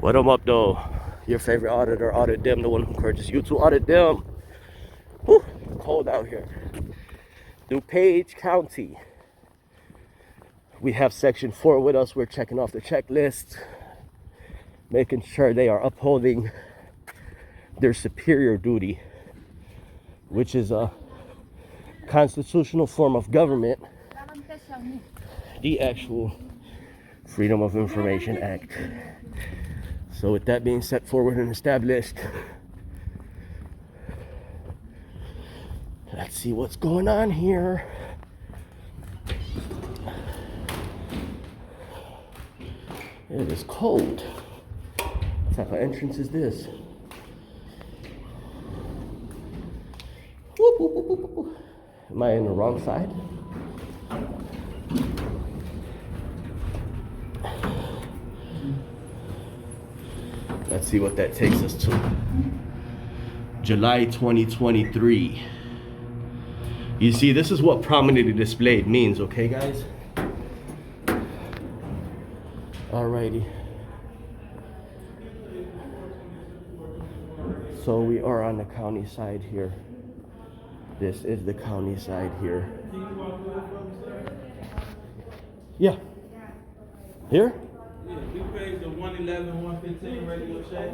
What up though? Your favorite auditor, audit them, the one who encourages you to audit them. Whew, cold out here. DuPage County. We have section 4 with us. We're checking off the checklist, making sure they are upholding their superior duty, which is a constitutional form of government, the actual Freedom of Information Act. So with that being set forward and established, let's see what's going on here. It is cold. What type of entrance is this? Whoop, whoop, whoop, whoop, whoop. Am I in the wrong side? Let's see what that takes us to. July 2023. You see, this is what prominently displayed means, okay, guys? Alrighty. So we are on the county side here. This is the county side here. Yeah. Here? Yeah, we paid the 111, 115 regular check.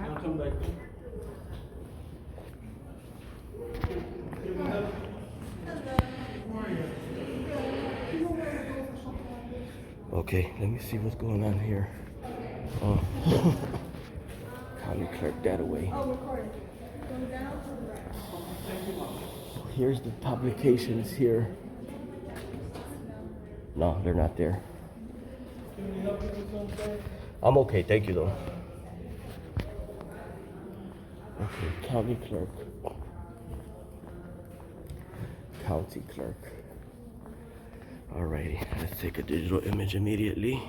I'll come back there. Okay, let me see what's going on here. County clerk that away. Here's the publications here. No, they're not there. I'm okay, thank you though. Okay, county clerk. County clerk. Alrighty, let's take a digital image immediately.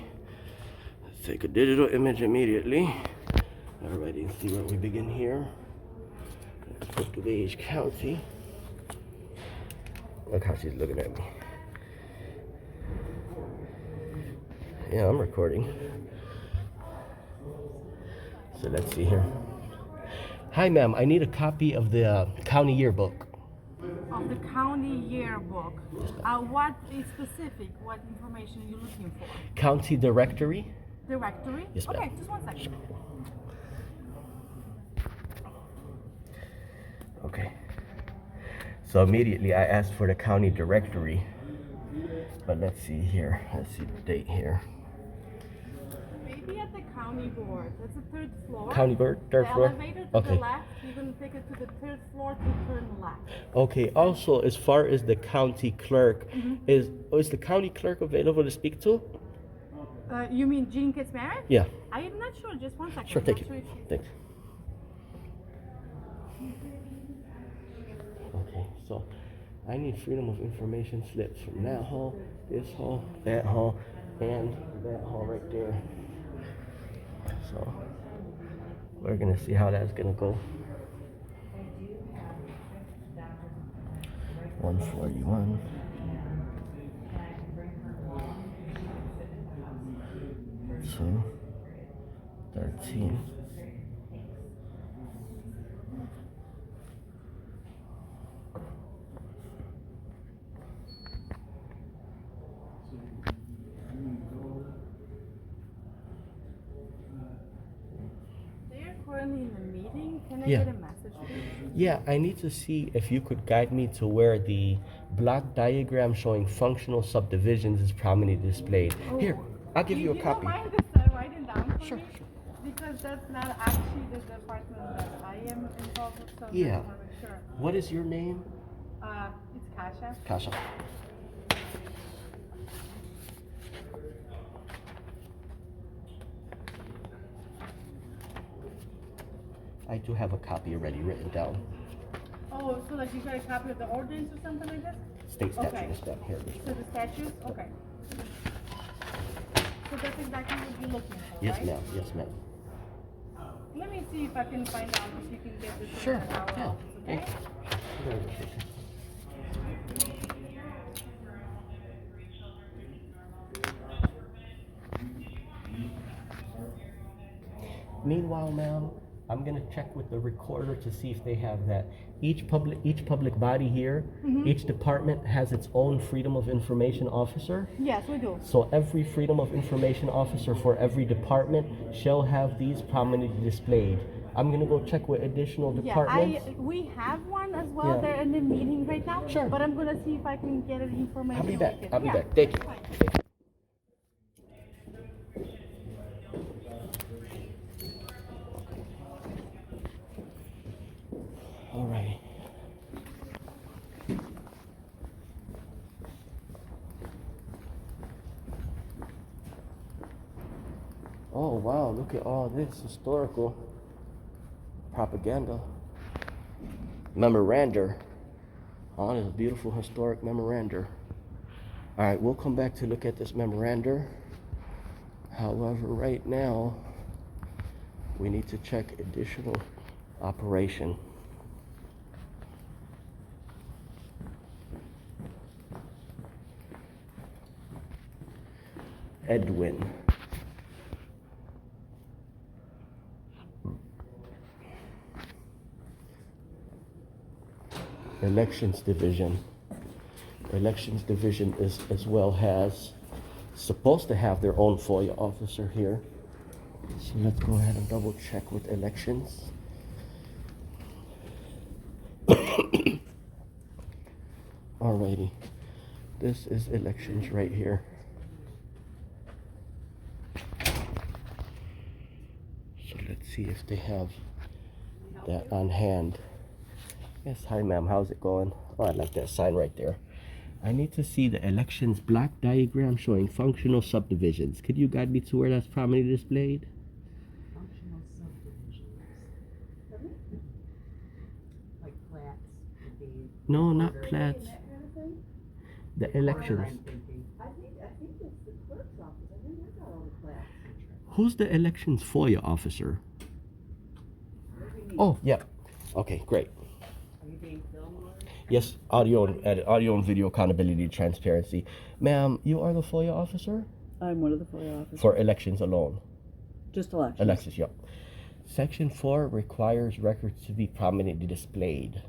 Alrighty, let's see where we begin here. Let's put DuPage County. Look how she's looking at me. Yeah, I'm recording. So let's see here. Hi, ma'am. I need a copy of the county yearbook. Of the county yearbook. What is specific? What information are you looking for? County directory. Directory? Yes, ma'am. Okay, just one second. Sure. Okay. So immediately I asked for the county directory. But let's see here. Let's see the date here. Maybe at the county board. That's the third floor. County board, third floor? The elevator to the left. You're going to take it to the third floor to turn left. Okay. Also, as far as the county clerk, is the county clerk available to speak to? You mean Jean Kitzmary? Yeah. I'm not sure. Just one second. Sure, thank you. Not sure if she's- Thanks. Okay, so I need Freedom of Information slips from that hall, this hall, that hall, and that hall right there. So we're gonna see how that's gonna go. 141. 13. They're currently in a meeting. Can I Yeah. get a message, please? Yeah, I need to see if you could guide me to where the block diagram showing functional subdivisions is prominently displayed. Oh. Here, I'll give you a copy. You don't mind just writing down for Sure, me? sure. Because that's not actually the department that I am involved with, so Yeah. I want to make sure. What is your name? It's Kasha. Kasha. I do have a copy already written down. Oh, so like you got a copy of the ordinance or something like that? State statute Okay. is down here. So the statute? Okay. So that's exactly what you're looking for, Yes, right? ma'am. Yes, ma'am. Let me see if I can find out if you can get this Sure. in our Yeah. office, okay? Meanwhile, ma'am, I'm gonna check with the recorder to see if they have that. Each public body here, each department has its own Freedom of Information officer. Yes, we do. So every Freedom of Information officer for every department shall have these prominently displayed. I'm gonna go check with additional departments. We have one as well. Yeah. They're in the meeting right now. Sure. But I'm gonna see if I can get an information. I'll be back. with it. I'll be Yeah, back. Thank you. fine. All right. Oh wow, look at all this historical propaganda. Memoranda. Oh, this beautiful historic memoranda. All right, we'll come back to look at this memoranda. However, right now, we need to check additional operation. Edwin. Elections Division. Elections Division is as well has supposed to have their own FOIA officer here. So let's go ahead and double check with elections. Alrighty. This is elections right here. So let's see if they have that on hand. Yes, hi ma'am, how's it going? Oh, I like that sign right there. I need to see the elections block diagram showing functional subdivisions. Could you guide me to where that's prominently displayed? Functional subdivisions. Like plats would be. No, not plats. The elections. I'm thinking. I think it's the clerk's office. I think I got all the plans. Who's the elections FOIA officer? Oh, yeah. Okay, great. Are you being filmed, Lori? Yes, audio and video accountability and transparency. Ma'am, you are the FOIA officer? I'm one of the FOIA officers. For elections alone. Just elections. Elections, yep. Section 4 requires records to be prominently displayed.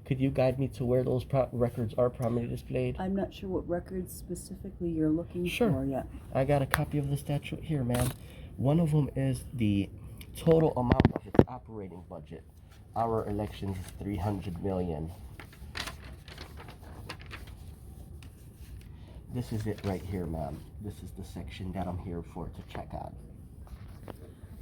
Could you guide me to where those records are prominently displayed? I'm not sure what records specifically you're looking Sure. for yet. I got a copy of the statute here, ma'am. One of them is the total amount of its operating budget. Our elections is 300 million. This is it right here, ma'am. This is the section that I'm here for to check on.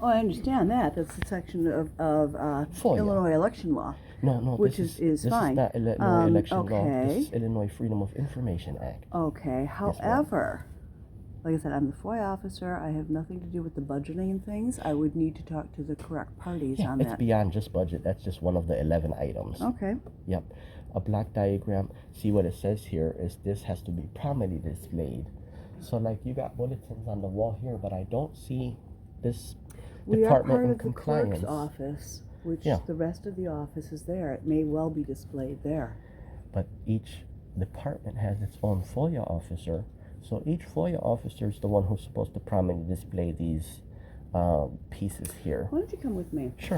Oh, I understand that. That's the section of FOIA. Illinois election law. No, Which this is fine. This is not Illinois election law. okay. This is Illinois Freedom of Information Act. Okay. However, like I said, I'm the FOIA officer. I have nothing to do with the budgeting and things. I would need to talk to the correct parties Yeah, on it's that. beyond just budget. That's just one of the 11 items. Okay. Yep. A block diagram. See what it says here is this has to be prominently displayed. So like you got bulletins on the wall here, but I don't see this We are department part in of the compliance. clerk's office, which Yeah. the rest of the office is there. It may well be displayed there. But each department has its own FOIA officer. So each FOIA officer is the one who's supposed to prominently display these pieces here. Why don't you come with me? Sure.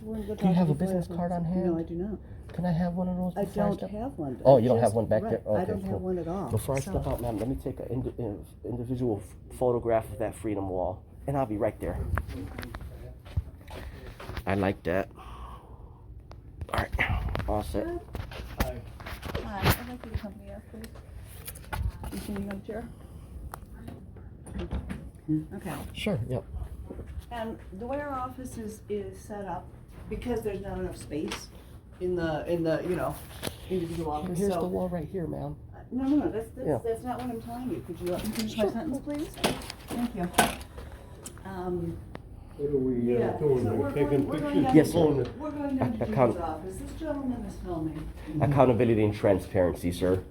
We're gonna go Do you talk have to a the business FOIA card on officer. hand? No, I do not. Can I have one of those? I before don't step? have one. Oh, you don't have Just- one back right. there? Okay, I don't cool. have one at all. Before I So- step out, ma'am, let me take an individual photograph of that freedom wall, and I'll be right there. I like that. All right, all set. Hi, I'd like you to come here, please. You sitting on a chair? Okay. Sure, yep. And the way our office is set up, because there's not enough space in the individual office. Here's so the wall right here, ma'am. No, that's Yeah. that's not what I'm telling you. Could you let me finish my sentence, please? Thank you. What are we Yeah, doing? so We're we're taking going pictures? down- Yes, sir. We're going down to Account- Judy's office. This gentleman is filming. Accountability and transparency, sir.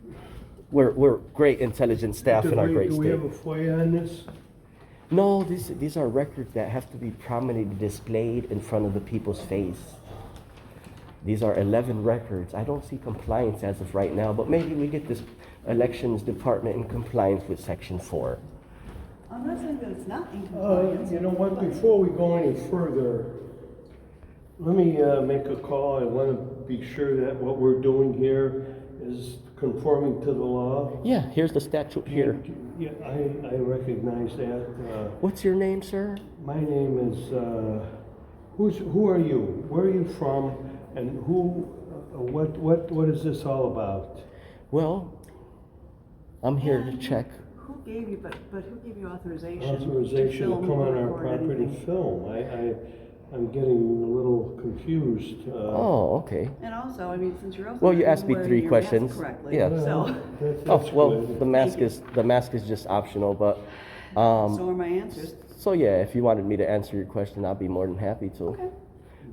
We're great intelligent staff in our great Do we have a state. FOIA on this? No, these are records that have to be prominently displayed in front of the people's face. These are 11 records. I don't see compliance as of right now, but maybe we get this elections department in compliance with section 4. I'm not saying that it's not in compliance. You know what, before we go any further, let me make a call. I want to be sure that what we're doing here is conforming to the law. Yeah, here's the statute here. Yeah, I recognize that. What's your name, sir? My name is, who are you? Where are you from? And what is this all about? Well, I'm here to check. Who gave you, but who gave you authorization? Authorization to film come on or our record property anything? film. I'm getting a little confused. Oh, okay. And also, I mean, since you're also. Well, you not asked me wearing 3 your questions. mask correctly, Yeah. So, That's Oh, well, good. the mask is just optional, but so are my answers. so yeah, if you wanted me to answer your question, I'd be more than happy to. Okay.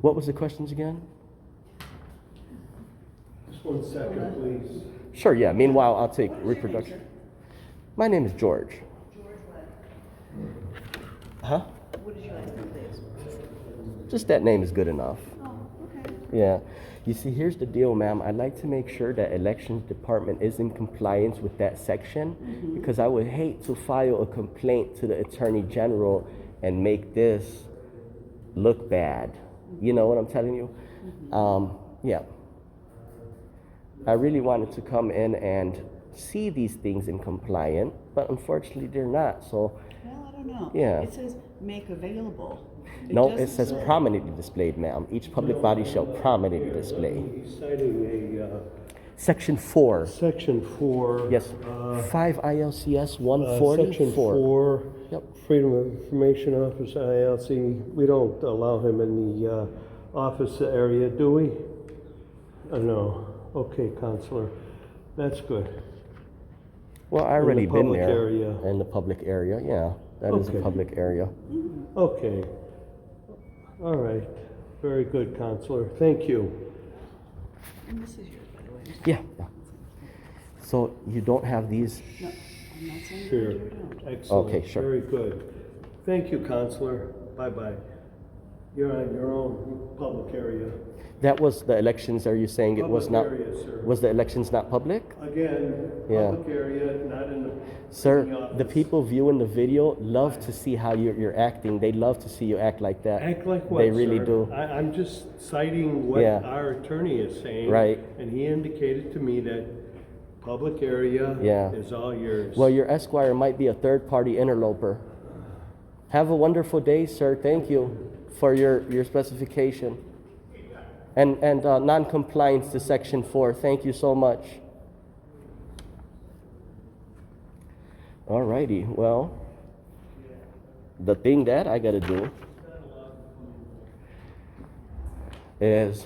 What was the questions again? Just 1 second, please. Sure, yeah. Meanwhile, I'll take reproduction. My name is George. George what? Huh? What is your last name, please? Just that name is good enough. Oh, okay. Yeah. You see, here's the deal, ma'am. I'd like to make sure that elections department is in compliance with that section because I would hate to file a complaint to the attorney general and make this look bad. You know what I'm telling you? Yeah. I really wanted to come in and see these things in compliant, but unfortunately they're not. So, Well, I don't know. Yeah. It says make available. no, it doesn't says say- prominently displayed, ma'am. Each public body shall prominently display. He's citing a Section 4. section 4. Yes. 5 ILCS 144. Section 4. Yep. Freedom of Information Officer, ILC. We don't allow him in the office area, do we? No. Okay, Counselor. That's good. Well, I already been public there. area. In the public area, yeah. That is a Okay. public area. Okay. All right. Very good, Counselor. Thank you. And this is yours, by the way. Yeah. So you don't have these? No, I'm not saying Sure. you do or don't. Excellent. Okay, sure. Very good. Thank you, Counselor. Bye-bye. You're on your own public area. That was the elections, are you saying it was not? Public area, sir. Was the elections not public? Again, Yeah. public area, not in the. Sir, in the the office. people viewing the video love to see how you're acting. They love to see you act like that. Act like what, They really sir? do. I'm just citing what Yeah. our attorney is saying. Right. And he indicated to me that public area Yeah. is all yours. Well, your esquire might be a third-party interloper. Have a wonderful day, sir. Thank you for your specification. And non-compliance to Section 4. Thank you so much. Alrighty, well, the thing that I gotta do is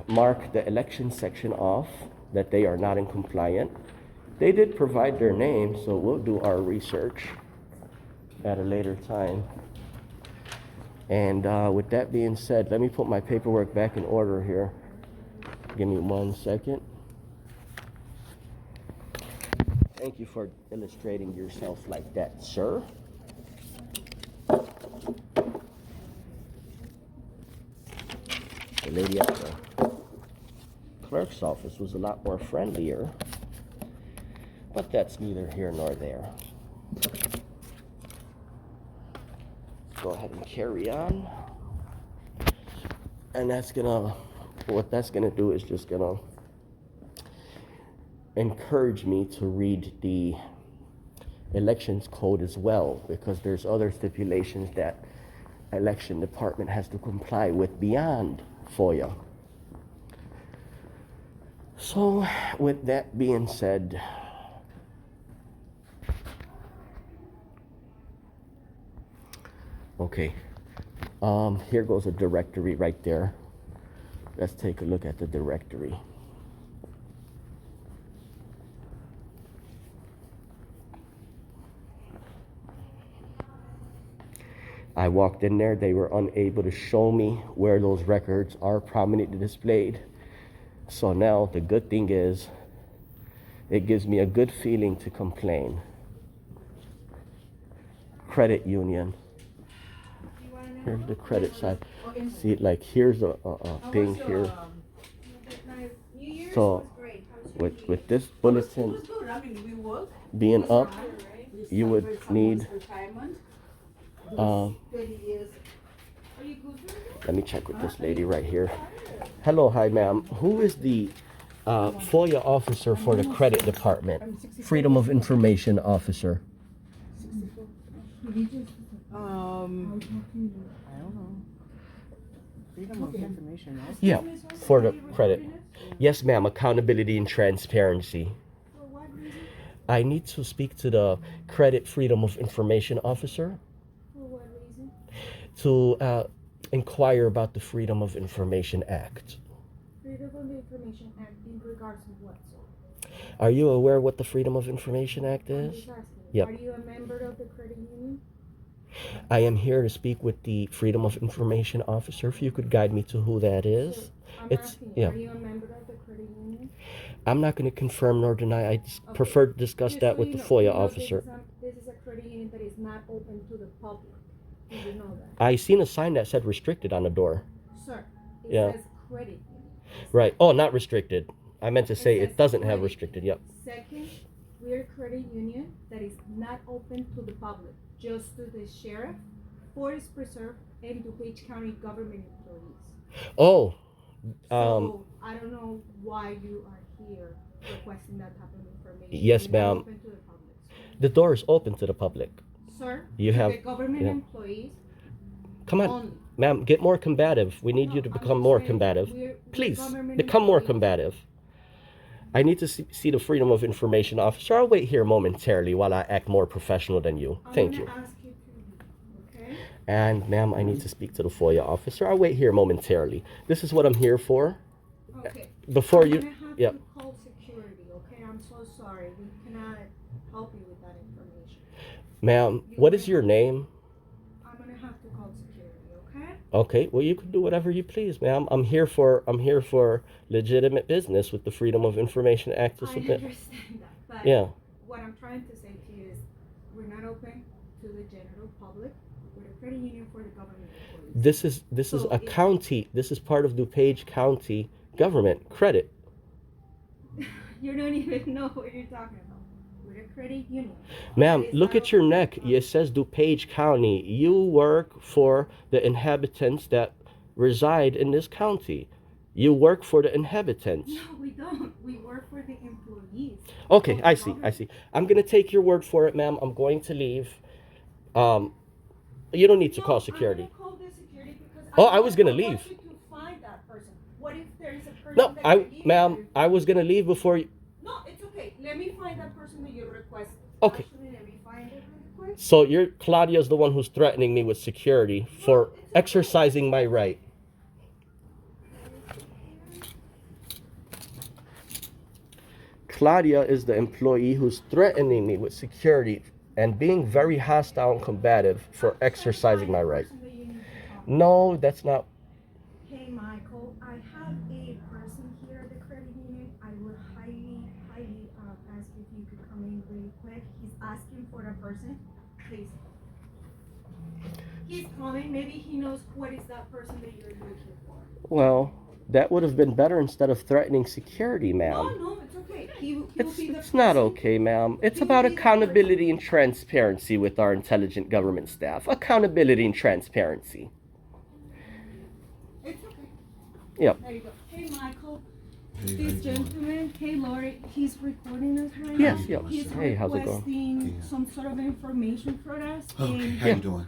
mark the election section off that they are not in compliant. They did provide their name, so we'll do our research at a later time. And with that being said, let me put my paperwork back in order here. Give me 1 second. Thank you for illustrating yourself like that, sir. The lady at the clerk's office was a lot more friendlier, but that's neither here nor there. Go ahead and carry on. And what that's gonna do is just gonna encourage me to read the elections code as well, because there's other stipulations that election department has to comply with beyond FOIA. So with that being said, okay, here goes a directory right there. Let's take a look at the directory. I walked in there, they were unable to show me where those records are prominently displayed. So now the good thing is, it gives me a good feeling to complain. Credit union. Here's the credit side. See, like here's a thing here. So with this bulletin Good. I mean, we work. being up, you would need That he is. Let me check with this lady right here. Hello, hi, ma'am. Who is the FOIA officer for the credit department? Freedom of Information officer. I don't know. Freedom of information. No? Yeah, for the credit. Yes, ma'am. Accountability and transparency. I need to speak to the credit freedom of information officer. For what reason? To inquire about the Freedom of Information Act. Freedom of Information Act in regards to what, sir? Are you aware what the Freedom of Information Act I'm is? just asking. Yep. Are you a member of the credit union? I am here to speak with the Freedom of Information officer. If you could guide me to who that is. Sir, I'm It's asking you, yeah. are you a member of the credit union? I'm not going to confirm nor deny. I Okay. prefer to discuss Just that so with you the know, FOIA you know officer. This is a credit union that is not open to the public. Did you know that? I seen a sign that said restricted on the door. Sir, it Yeah. says credit union. Right. Oh, not restricted. I meant to say says it doesn't have credit. restricted. Yep. Second, we're a credit union that is not open to the public, just to the sheriff, forest preserve, and DuPage County government employees. Oh, So I don't know why you are here requesting that type of information. Yes, You're not ma'am. open to the public, sir. the door is open to the public. Sir, You to have- the government yeah. employees Come on, only. ma'am, get more combative. We need No, you to I'm become just more saying combative. we're Please, government become more employees. combative. I need to see the Freedom of Information officer. I'll wait here momentarily while I act more professional than you. Thank you. I'm gonna ask you to leave, okay? And ma'am, I need to speak to the FOIA officer. I'll wait here momentarily. This is what I'm here for. Okay. Before I'm you, gonna have yeah. to call security, okay? I'm so sorry. We cannot help you with that information. Ma'am, what is your name? I'm gonna have to call security, okay? Okay, well you can do whatever you please, ma'am. I'm here for legitimate business with the Freedom of Information Act to I submit. understand that, but Yeah. what I'm trying to say to you is we're not open to the general public. We're a credit union for the government employees. This is So a if- county. This is part of DuPage County government credit. You don't even know what you're talking about. We're a credit union. Ma'am, It is look not at your open to neck. the public. It says DuPage County. You work for the inhabitants that reside in this county. You work for the inhabitants. No, we don't. We work for the employees. Okay, of the I see. I government. see. I'm gonna take your word for it, ma'am. I'm going to leave. You don't need to No, call I'm security. gonna call the security because Oh, I I was gonna want leave. you to find that person. What if there is a person No, that you need ma'am, to- I was gonna leave before you. No, it's okay. Let me find that person that you request. Okay. Actually, let me find it really quick. So Claudia's the one who's threatening me with security for exercising my right. Claudia is the employee who's threatening me with security and being very hostile and combative for exercising my right. Person that you need to talk to. No, that's not. Hey, Michael, I have a person here at the credit union. I would highly ask if you could come in really quick. He's asking for a person. Please. He's coming. Maybe he knows what is that person that you're looking for. Well, that would have been better instead of threatening security, No, ma'am. no, it's okay. He'll It's be the not person. okay, ma'am. It's He will about be the accountability and transparency with our intelligent government staff. Accountability and transparency. It's okay. Yep. There you go. Hey, Michael. This gentleman, hey, Lori, he's recording us right Yes, now. yes. He's Hey, how's it going? requesting some sort of information for us. Okay, and how you doing?